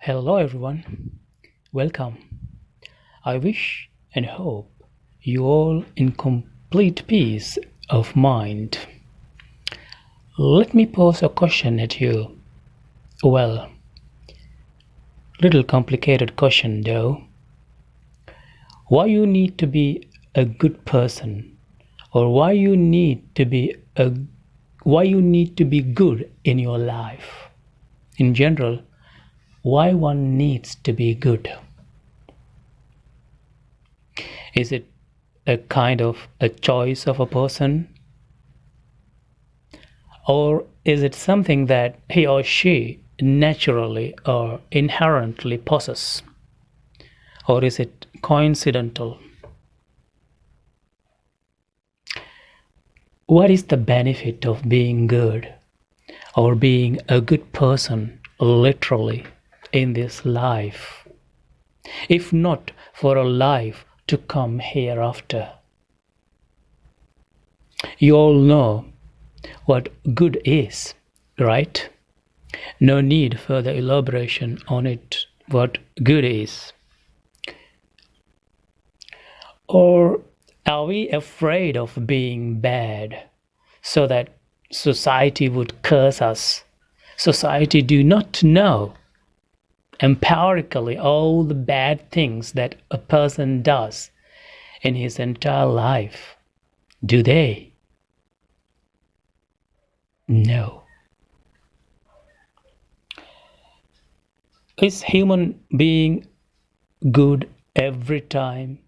Hello, everyone. Welcome. I wish and hope you all in complete peace of mind. Let me pose a question at you. Well, little complicated question though. Why you need to be a good person, or why you need to be good in your life? In general, why one needs to be good? Is it a kind of a choice of a person, or is it something that he or she naturally or inherently possesses? Or is it coincidental? What is the benefit of being good or being a good person literally in this life, if not for a life to come hereafter? You all know what good is, right? No need further elaboration on it, what good is. Or are we afraid of being bad so that society would curse us? Society do not know empirically all the bad things that a person does in his entire life. Do they? No. Is human being good every time,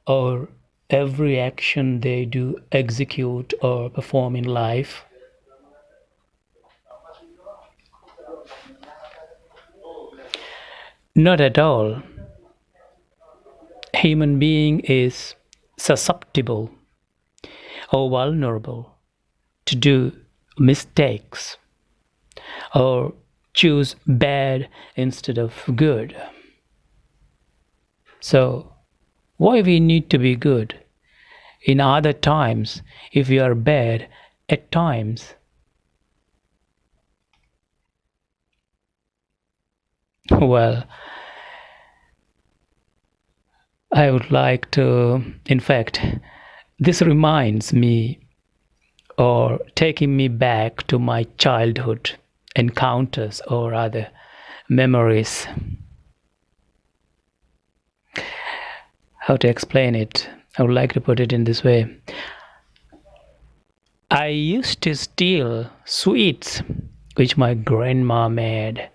or every action they do execute or perform in life? Not at all. Human being is susceptible or vulnerable to do mistakes or choose bad instead of good. So why we need to be good? In other times, if we are bad at times, well, I would like to, in fact, this reminds me or taking me back to my childhood encounters or rather memories. How to explain it? I would like to put it in this way. I used to steal sweets which my grandma made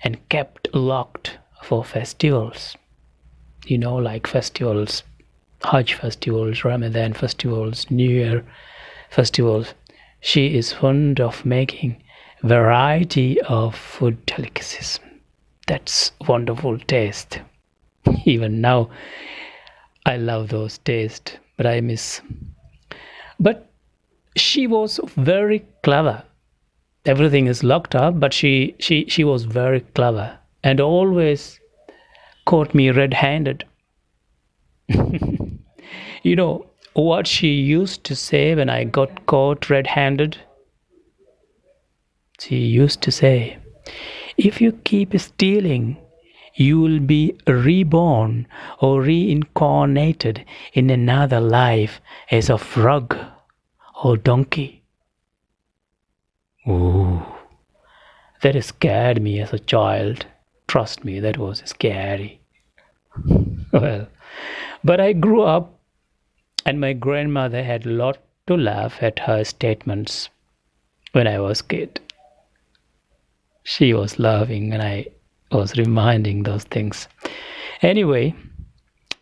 and kept locked for festivals. Like festivals, Hajj festivals, Ramadan festivals, New Year festivals. She is fond of making variety of food delicacies. That's wonderful taste. Even now, I love those taste, but I miss. But she was very clever. Everything is locked up, but she was very clever and always caught me red-handed. You know what she used to say when I got caught red-handed? She used to say, if you keep stealing, you will be reborn or reincarnated in another life as a frog or donkey. Ooh, that scared me as a child. Trust me, that was scary. Well, but I grew up and my grandmother had a lot to laugh at her statements when I was a kid. She was laughing and I was reminding those things. Anyway,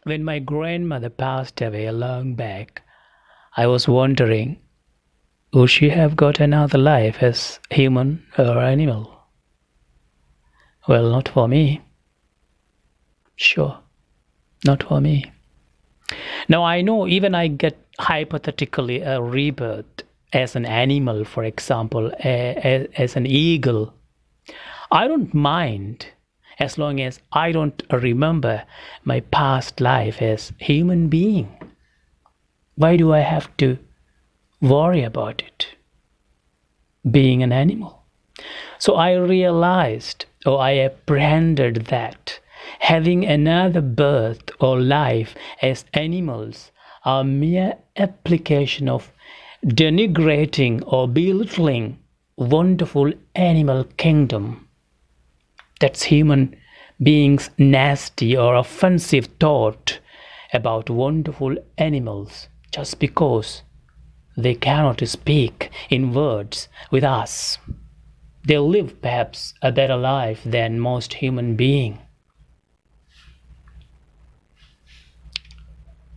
when my grandmother passed away long back, I was wondering, would she have got another life as human or animal? Well, not for me. Sure, not for me. Now I know even I get hypothetically a rebirth as an animal, for example, as an eagle. I don't mind as long as I don't remember my past life as human being. Why do I have to worry about it being an animal? So I realized or I apprehended that having another birth or life as animals are mere application of denigrating or belittling wonderful animal kingdom. That's human beings' nasty or offensive thought about wonderful animals just because they cannot speak in words with us. They live perhaps a better life than most human beings.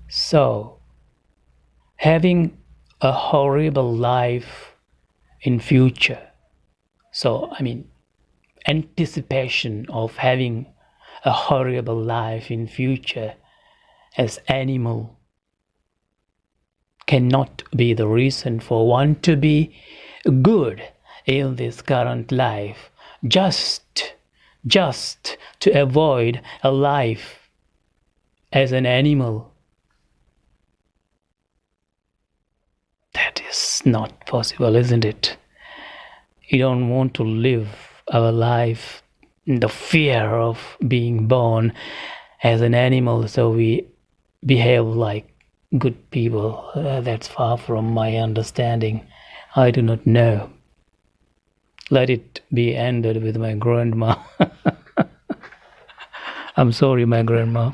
So, having a horrible life in future, anticipation of having a horrible life in future as animal cannot be the reason for one to be good in this current life, just to avoid a life as an animal. That is not possible, isn't it? You don't want to live our life in the fear of being born as an animal, so we behave like good people. That's far from my understanding. I do not know. Let it be ended with my grandma. I'm sorry, my grandma.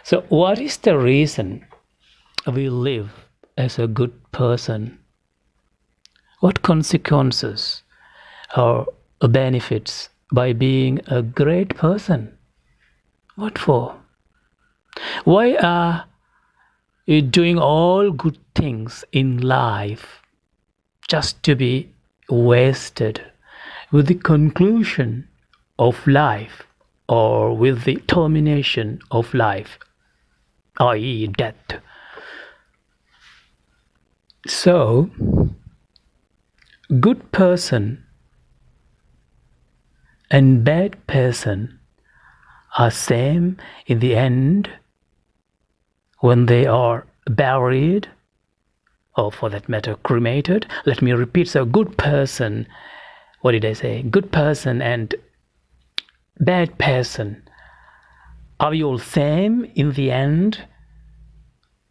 So, what is the reason we live as a good person? What consequences or benefits by being a great person? What for? Why are you doing all good things in life just to be wasted with the conclusion of life or with the termination of life, i.e., death? So, good person and bad person are same in the end when they are buried, or for that matter cremated. Let me repeat. So good person, what did I say? Good person and bad person, are we all same in the end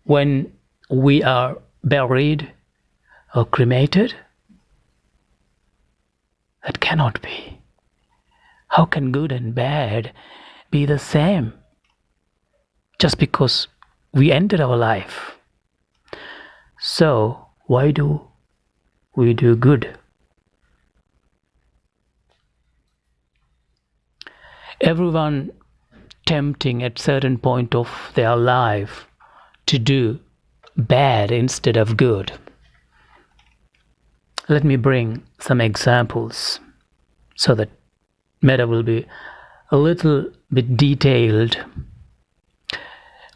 when we are buried or cremated? That cannot be. How can good and bad be the same just because we ended our life? So why do we do good? Everyone tempting at certain point of their life to do bad instead of good. Let me bring some examples so that matter will be a little bit detailed.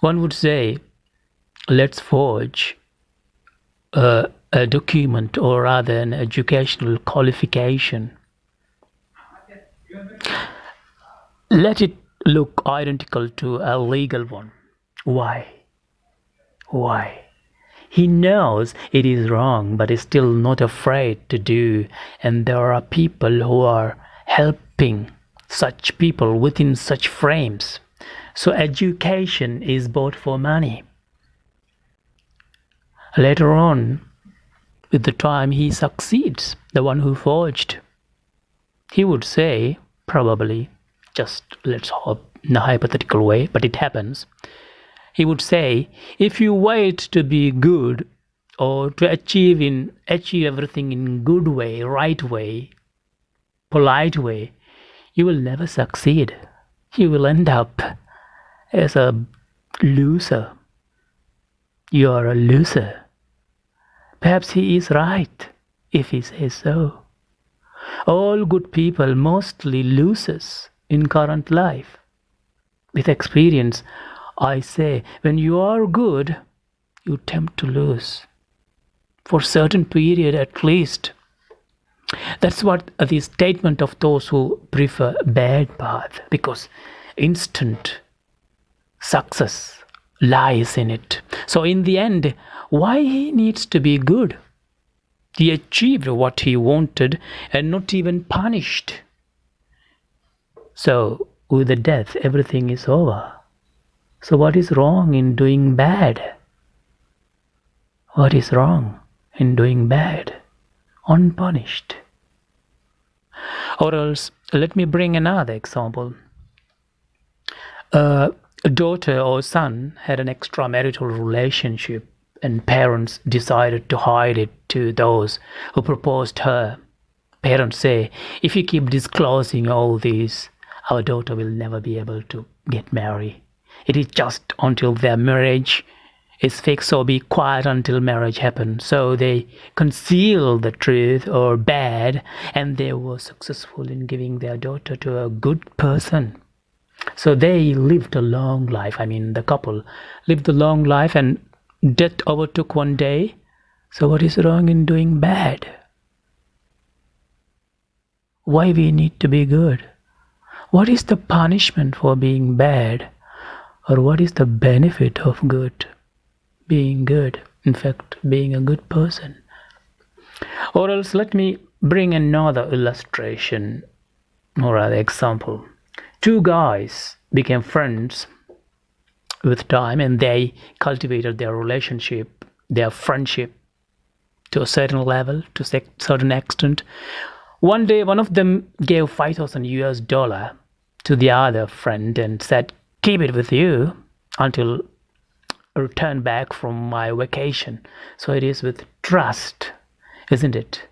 One would say, let's forge a document, or rather an educational qualification. Let it look identical to a legal one. Why? He knows it is wrong, but is still not afraid to do. And there are people who are helping such people within such frames. So education is bought for money. Later on, with the time he succeeds, the one who forged, he would say, probably, just let's hope in a hypothetical way, but it happens. He would say, if you wait to be good or to achieve everything in good way, right way, polite way, you will never succeed. You will end up as a loser. You are a loser. Perhaps he is right if he says so. All good people mostly losers in current life. With experience, I say, when you are good, you tend to lose. For a certain period at least. That's what the statement of those who prefer bad path, because instant success lies in it. So in the end, why he needs to be good? He achieved what he wanted and not even punished. So with the death, everything is over. So what is wrong in doing bad? What is wrong in doing bad unpunished? Or else, let me bring another example. A daughter or son had an extramarital relationship, and parents decided to hide it to those who proposed her. Parents say, if you keep disclosing all this, our daughter will never be able to get married. It is just until their marriage is fixed, so be quiet until marriage happens. So they concealed the truth or bad, and they were successful in giving their daughter to a good person. So they lived a long life. I mean, the couple lived a long life, and death overtook one day. So what is wrong in doing bad? Why we need to be good? What is the punishment for being bad? Or what is the benefit of good? Being good, in fact, being a good person. Or else let me bring another illustration or rather example. Two guys became friends with time, and they cultivated their relationship, their friendship to a certain level, to a certain extent. One day, one of them gave $5,000 to the other friend and said, keep it with you until I return back from my vacation. So it is with trust, isn't it?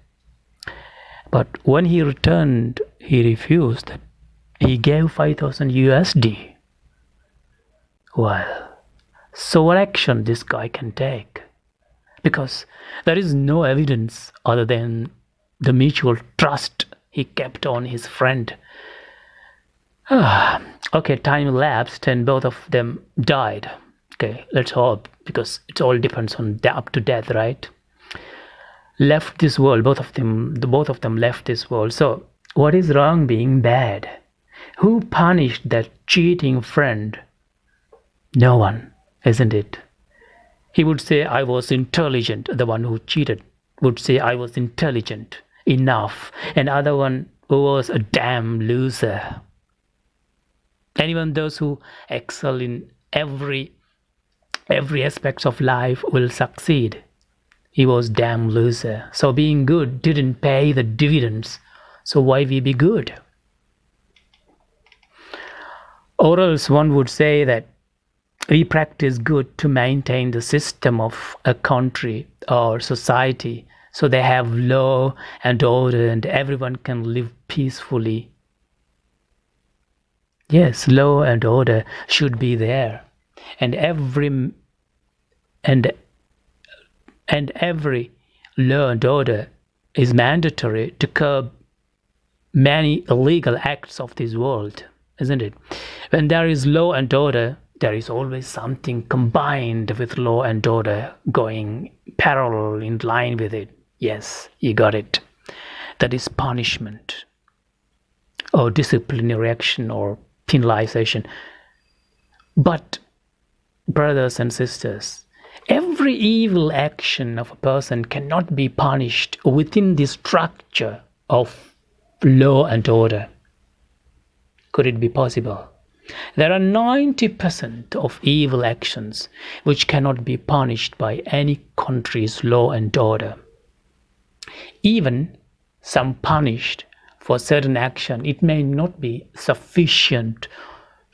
But when he returned, he refused. He gave 5,000 USD. Well, so what action this guy can take? Because there is no evidence other than the mutual trust he kept on his friend. Okay, time elapsed and both of them died. Okay, let's hope, because it all depends on up to death, right? Left this world, both of them left this world. So what is wrong being bad? Who punished that cheating friend? No one, isn't it? He would say, I was intelligent. The one who cheated would say, I was intelligent enough. And other one who was a damn loser. And even those who excel in every aspect of life will succeed. He was damn loser. So being good didn't pay the dividends. So why we be good? Or else one would say that we practice good to maintain the system of a country or society, so they have law and order and everyone can live peacefully. Yes, law and order should be there, and every law and order is mandatory to curb many illegal acts of this world, isn't it? When there is law and order, there is always something combined with law and order going parallel in line with it. Yes, you got it. That is punishment or disciplinary action or penalization. But, brothers and sisters, every evil action of a person cannot be punished within the structure of law and order. Could it be possible? There are 90% of evil actions which cannot be punished by any country's law and order. Even some punished for certain action, it may not be sufficient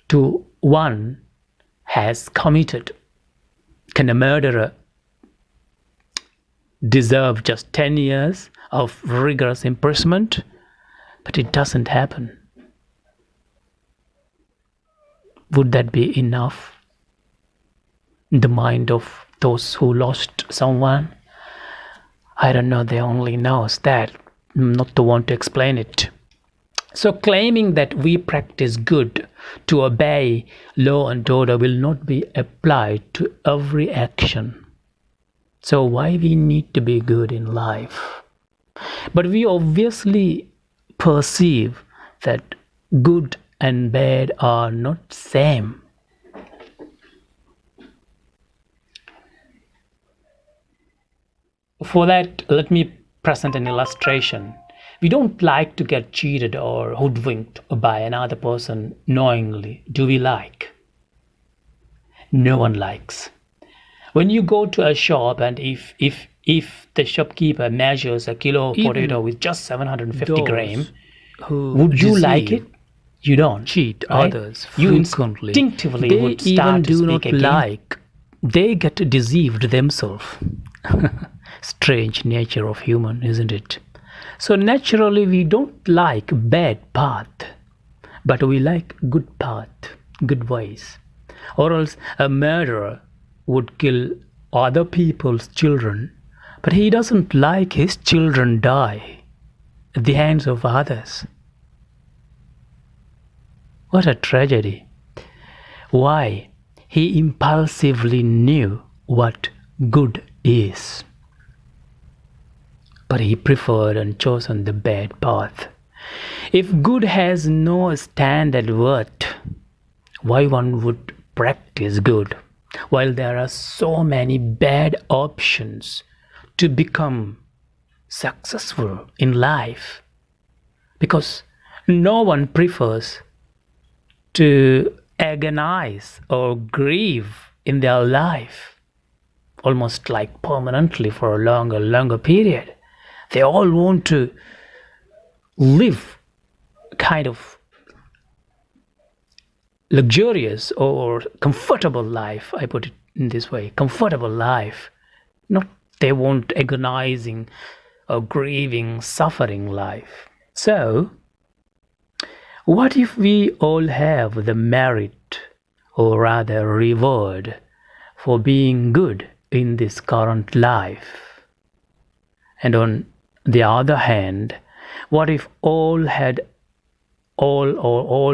to one has committed. Can a murderer deserve just 10 years of rigorous imprisonment? But it doesn't happen. Would that be enough in the mind of those who lost someone? I don't know, they only knows that, not to want to explain it. So claiming that we practice good to obey law and order will not be applied to every action. So why we need to be good in life? But we obviously perceive that good and bad are not same. For that, let me present an illustration. We don't like to get cheated or hoodwinked by another person knowingly. Do we like? No one likes. When you go to a shop and if the shopkeeper measures a kilo of potato with just 750 grams, would you like it? You don't. Cheat right? others You frequently. instinctively They would even start to do speak not again. like. They get deceived themselves. Strange nature of human, isn't it? So naturally we don't like bad path, but we like good path, good ways. Or else a murderer would kill other people's children, but he doesn't like his children die at the hands of others. What a tragedy. Why? He impulsively knew what good is. But he preferred and chosen the bad path. If good has no standard worth, why one would practice good while there are so many bad options to become successful in life? Because no one prefers to agonize or grieve in their life almost like permanently for a longer period. They all want to live kind of luxurious or comfortable life. I put it in this way, comfortable life. Not they want agonizing or grieving, suffering life. So what if we all have the merit, or rather reward, for being good in this current life? And on the other hand, what if all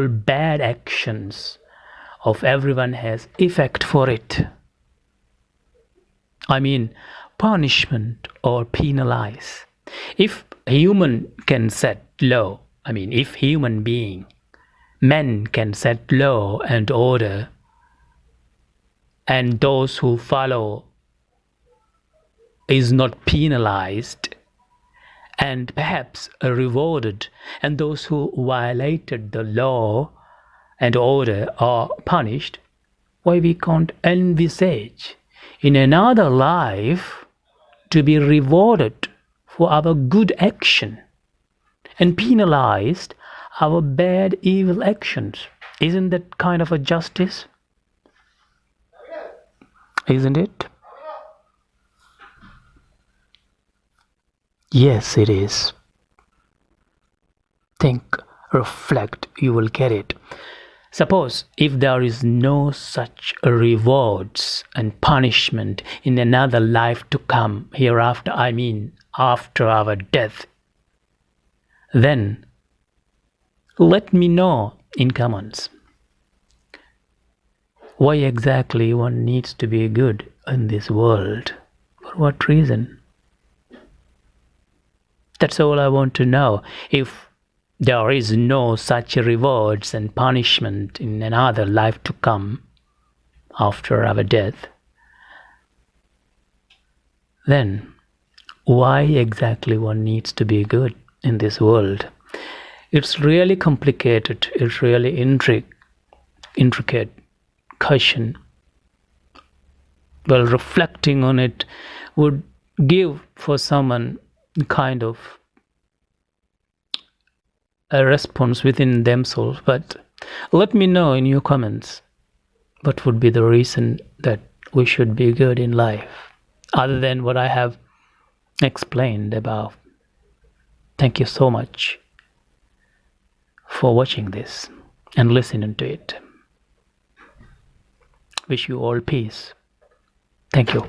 bad actions of everyone has effect for it? I mean, punishment or penalize. If human can set law, if human being, men can set law and order, and those who follow is not penalized and perhaps rewarded, and those who violated the law and order are punished, why we can't envisage in another life to be rewarded for our good action and penalized our bad evil actions? Isn't that kind of a justice? Isn't it? Yes, it is. Think, reflect, you will get it. Suppose if there is no such rewards and punishment in another life to come, hereafter, after our death, then let me know in comments why exactly one needs to be good in this world. For what reason? That's all I want to know. If there is no such rewards and punishment in another life to come after our death, then why exactly one needs to be good in this world? It's really complicated. It's really intricate question. Well, reflecting on it would give for someone kind of a response within themselves. But let me know in your comments what would be the reason that we should be good in life, other than what I have explained above. Thank you so much for watching this and listening to it. Wish you all peace. Thank you.